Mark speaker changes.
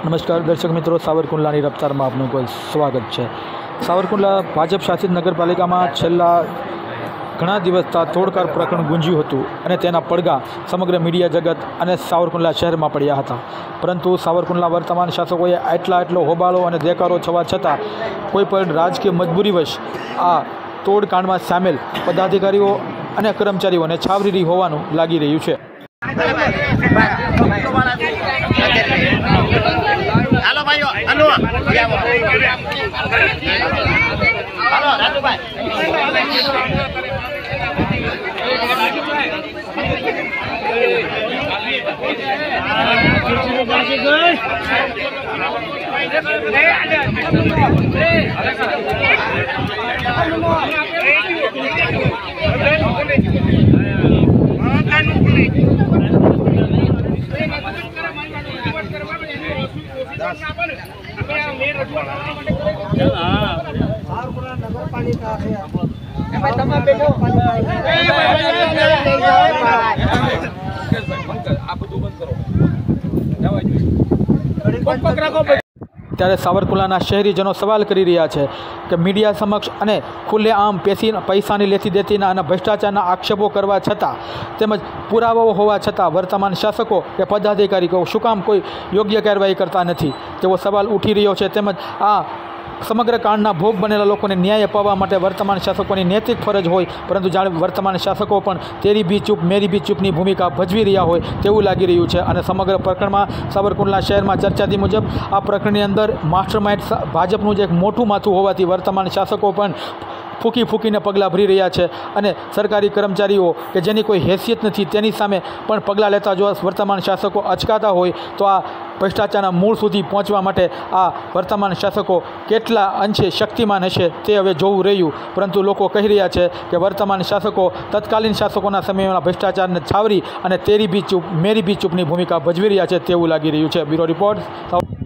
Speaker 1: નમસ્કાર દર્શક મિત્રો, સાવરકુંડલાની રફતારમાં આપનું કોઈ સ્વાગત છે। સાવરકુંડલા ભાજપ શાસિત નગરપાલિકામાં છેલ્લા ઘણા દિવસથી તોડકાર પ્રકરણ ગુંજ્યું હતું અને તેના પડઘા સમગ્ર મીડિયા જગત અને સાવરકુંડલા શહેરમાં પડ્યા હતા। પરંતુ સાવરકુંડલા વર્તમાન શાસકોએ આટલો હોબાળો અને દેકારો થવા છતાં કોઈ પણ રાજકીય મજબૂરીવશ આ તોડકાંડમાં સામેલ પદાધિકારીઓ અને કર્મચારીઓને છાવરી હોવાનું લાગી રહ્યું છે।
Speaker 2: हेलो भाइयों, हेलो हेलो राजू भाई
Speaker 1: ત્યારે સાવરકુંડલાના શહેરીજનો સવાલ કરી રહ્યા છે કે મીડિયા સમક્ષ અને ખુલ્લેઆમ પૈસાની લેતી દેતીના અને ભ્રષ્ટાચારના આક્ષેપો કરવા છતાં તેમજ પુરાવાઓ હોવા છતાં વર્તમાન શાસકો કે પદાધિકારીઓ શું કામ કોઈ યોગ્ય કાર્યવાહી કરતા નથી તેવો સવાલ ઉઠી રહ્યો છે। તેમજ આ સમગ્ર કાંડના ભોગ બનેલા લોકોને ન્યાય અપાવવા માટે વર્તમાન શાસકોની નૈતિક ફરજ હોય, પરંતુ જાણે વર્તમાન શાસકો પણ તેરી બી ચૂપ મેરી બી ચૂપની ભૂમિકા ભજવી રહ્યા હોય તેવું લાગી રહ્યું છે। અને સમગ્ર પ્રકરણમાં સાવરકુંડલા શહેરમાં ચર્ચાથી મુજબ આ પ્રકરણની અંદર માસ્ટરમાઇન્ડ ભાજપનું જ એક મોટું માથું હોવાથી વર્તમાન શાસકો પણ ફૂંકીને પગલાં ભરી રહ્યા છે અને સરકારી કર્મચારીઓ કે જેની કોઈ હેસિયત નથી તેની સામે પણ પગલાં લેતા જો વર્તમાન શાસકો અચકાતા હોય તો આ ભ્રષ્ટાચારના મૂળ સુધી પહોંચવા માટે આ વર્તમાન શાસકો કેટલા અંશે શક્તિમાન હશે તે હવે જોવું રહ્યું। પરંતુ લોકો કહી રહ્યા છે કે વર્તમાન શાસકો તત્કાલીન શાસકોના સમયમાં ભ્રષ્ટાચારને છાવરી અને તેરી બી ચૂપ મેરી બી ચૂપની ભૂમિકા ભજવી રહ્યા છે તેવું લાગી રહ્યું છે। Bureau report.